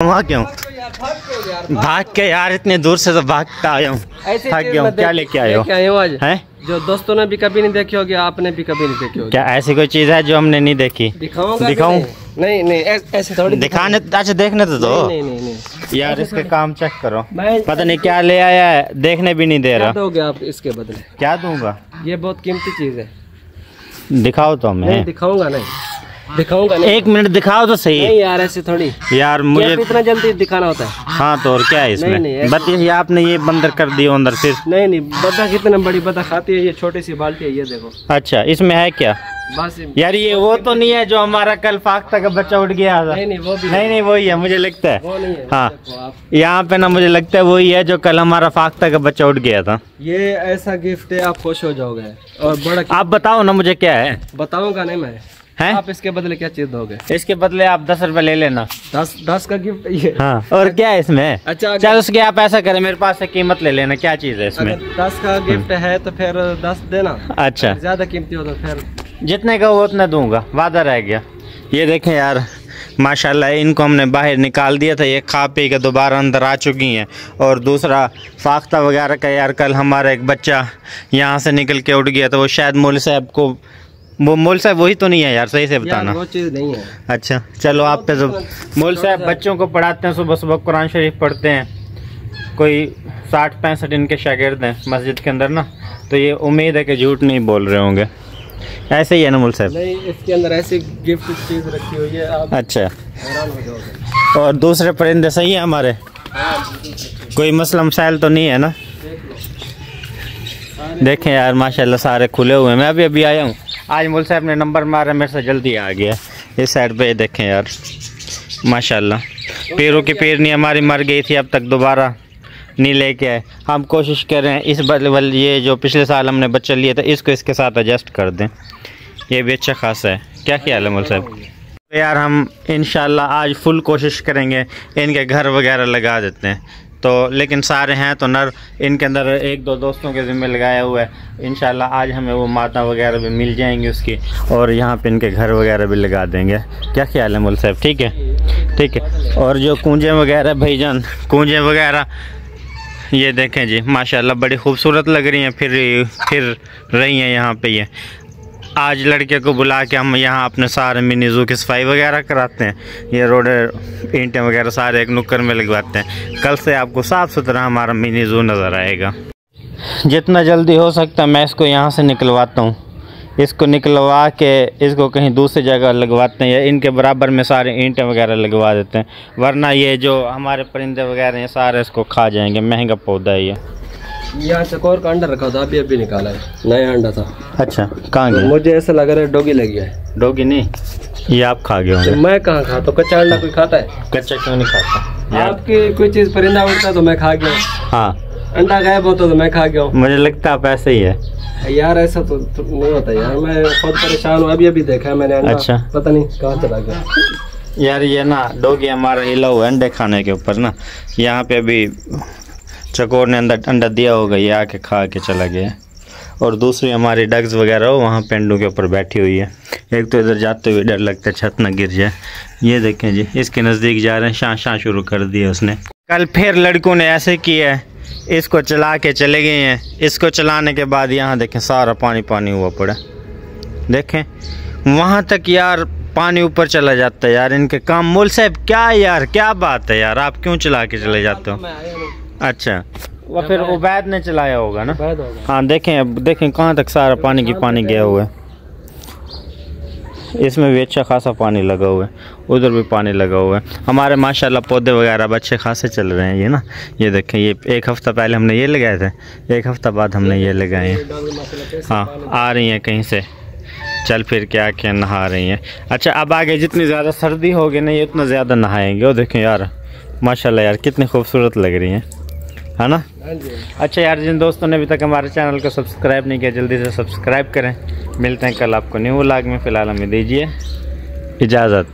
वहाँ क्यों भाग के यार, इतने दूर से तो भागता आया हूँ। थक गया हूँ। क्या लेके आए हो आज? हैं जो दोस्तों ने भी कभी नहीं देखी होगी, आपने भी कभी नहीं देखी होगी। क्या ऐसी कोई चीज है जो हमने नहीं देखी? दिखाऊं? नहीं ऐसे थोड़ी दिखाने। अच्छा देखने तो दो। नहीं यार इसके काम चेक करो, पता नहीं क्या ले आया है, देखने भी नहीं दे रहा। क्या दोगे आप इसके बदले? क्या दूंगा? ये बहुत कीमती चीज है। दिखाओ तो हमें। नहीं दिखाऊंगा नहीं। एक मिनट दिखाओ तो सही। नहीं यार ऐसे थोड़ी यार, मुझे इतना जल्दी दिखाना होता है। हाँ तो और क्या है इसमें? नहीं, बताइए, आपने ये बंदर कर दिया अंदर फिर। नहीं बता कितना बड़ी बता खाती है, ये छोटी सी बाल्टी है, ये देखो। अच्छा इसमें है क्या? बस यार ये वो तो नहीं है जो हमारा कल फाख्ता का बच्चा उठ गया था? नहीं वो भी नहीं वही है, मुझे लगता है। वो नहीं है। हाँ यहाँ पे ना, मुझे लगता है वही है जो कल हमारा फाख्ता का बच्चा उठ गया था। ये ऐसा गिफ्ट है, आप खुश हो जाओगे। और बड़ा आप बताओ ना मुझे क्या है। बताऊंगा नहीं मैं। हैं? आप इसके बदले क्या चीज दोगे? इसके बदले आप 10 रुपए ले लेना। 10 का गिफ्ट ये? हाँ और क्या है इसमें? अच्छा चल उसके आप ऐसा करें, मेरे पास से कीमत ले लेना, क्या चीज है इसमें? 10 का गिफ्ट है तो फिर 10 देना। अच्छा ज्यादा कीमती हो तो फिर जितने का वो उतना दूंगा, वादा रह गया। ये देखें यार, माशाल्लाह इनको हमने बाहर निकाल दिया था, ये खा पी के दोबारा अंदर आ चुकी हैं। और दूसरा फाख्ता वगैरह का यार, कल हमारा एक बच्चा यहाँ से निकल के उठ गया था, वो शायद मौलवी साहब को, वो मौलवी साहब वही तो नहीं है यार, सही से बताना। वो चीज़ नहीं है। अच्छा चलो, आप पे तो मौलवी साहब बच्चों को पढ़ाते हैं, सुबह सुबह कुरान शरीफ पढ़ते हैं, कोई 60-65 इनके शागिर्द हैं मस्जिद के अंदर ना, तो ये उम्मीद है कि झूठ नहीं बोल रहे होंगे। ऐसे ही है ना मौलवी साहब? नहीं, इसके अंदर ऐसी गिफ्ट चीज रखी हुई है, आप अच्छा हैरान हो जाओगे। और दूसरे परिंदे सही है हमारे? कोई मसला मसाइल तो नहीं है ना? देखें यार माशाल्लाह सारे खुले हुए हैं। मैं अभी आया हूँ, आज मौलवी साहब ने नंबर मारा, मेरे से जल्दी आ गया। इस साइड पे देखें यार माशाल्लाह, पैरों की पैरनी हमारी मर गई थी, अब तक दोबारा नहीं लेके आए। हम कोशिश कर रहे हैं इस बल ये जो पिछले साल हमने बच्चा लिया था, इसको इसके साथ एडजस्ट कर दें, ये भी अच्छा खासा है। क्या ख्याल है मौलवी साहब? यार हम इंशाल्लाह आज फुल कोशिश करेंगे, इनके घर वगैरह लगा देते हैं तो, लेकिन सारे हैं तो नर, इनके अंदर 1-2 दोस्तों के ज़िम्मे लगाया हुआ है। इंशाल्लाह आज हमें वो माता वगैरह भी मिल जाएंगी उसकी, और यहाँ पे इनके घर वगैरह भी लगा देंगे। क्या ख्याल है मौलवी साहब? ठीक है। और जो कूंजे वगैरह भाईजान, कूंजे वगैरह ये देखें जी माशाल्लाह बड़ी खूबसूरत लग रही हैं, फिर रही हैं यहाँ पे। ये आज लड़के को बुला के हम यहाँ अपने सारे मिनी ज़ू की सफाई वगैरह कराते हैं, ये रोड ईंटें वगैरह सारे एक नुक्कर में लगवाते हैं। कल से आपको साफ़ सुथरा हमारा मिनी ज़ू नज़र आएगा। जितना जल्दी हो सकता है मैं इसको यहाँ से निकलवाता हूँ, इसको निकलवा के इसको कहीं दूसरी जगह लगवाते हैं, या इनके बराबर में सारे ईंटें वगैरह लगवा देते हैं, वरना ये जो हमारे परिंदे वगैरह हैं सारे इसको खा जाएंगे। महंगा पौधा है ये। यहाँ चकोर का अंडा रखा था, अभी निकाला है, नया अंडा था। अच्छा कहाँ गया? मुझे ऐसा लग रहा है डोगी लग गया है। डोगी नहीं, ये आप खा गए होंगे। मैं कहाँ खाता? कच्चा अंडा कोई खाता है? कच्चा क्यों नहीं खाता? आपकी कोई चीज़ परिंदा उड़ता तो मैं खा गया। हाँ अंडा गायब होता तो मैं खा गया हूँ। मुझे लगता है आप ऐसे ही है यार, ऐसा तो नहीं होता यार, मैं खुद परेशान हूँ। अभी देखा है मैंने अंडा, अच्छा पता नहीं कहाँ चला गया। यार ये ना डोगी हमारा हिला हुआ है अंडे खाने के ऊपर ना, यहाँ पे अभी चकोर ने अंडा दिया होगा, ये आके खा के चला गया। और दूसरी हमारी डग्स वगैरह हो वहाँ पेंडू के ऊपर बैठी हुई है। एक तो इधर जाते हुए डर लगता है छत ना गिर जाए। ये देखें जी, इसके नज़दीक जा रहे हैं, शां शुरू कर दिया उसने। कल फिर लड़कों ने ऐसे किया है, इसको चला के चले गए हैं। इसको चलाने के बाद यहाँ देखें सारा पानी हुआ पड़ा, देखें वहाँ तक यार पानी ऊपर चला जाता है यार। इनके काम मौलवी साहब क्या यार, क्या बात है यार, आप क्यों चला के चले जाते हो? अच्छा वो फिर उबैद ने चलाया होगा ना? हाँ देखें, अब देखें कहाँ तक सारा पानी गया हुआ है। इसमें भी अच्छा खासा पानी लगा हुआ है, उधर भी पानी लगा हुआ है। हमारे माशाल्लाह पौधे वगैरह अच्छे खासे चल रहे हैं। ये ना, ये देखें, ये 1 हफ़्ता पहले हमने ये लगाए थे, 1 हफ़्ता बाद हमने ये लगाए हैं। हाँ आ रही हैं कहीं से चल फिर के आके नहा रही हैं। अच्छा अब आगे जितनी ज़्यादा सर्दी होगी ना, ये उतना ज़्यादा नहाएंगे। और देखें यार माशाल्लाह यार कितनी खूबसूरत लग रही हैं, है ना? अच्छा यार, जिन दोस्तों ने अभी तक हमारे चैनल को सब्सक्राइब नहीं किया जल्दी से सब्सक्राइब करें। मिलते हैं कल आपको न्यू व्लॉग में, फ़िलहाल हमें दीजिए इजाज़त।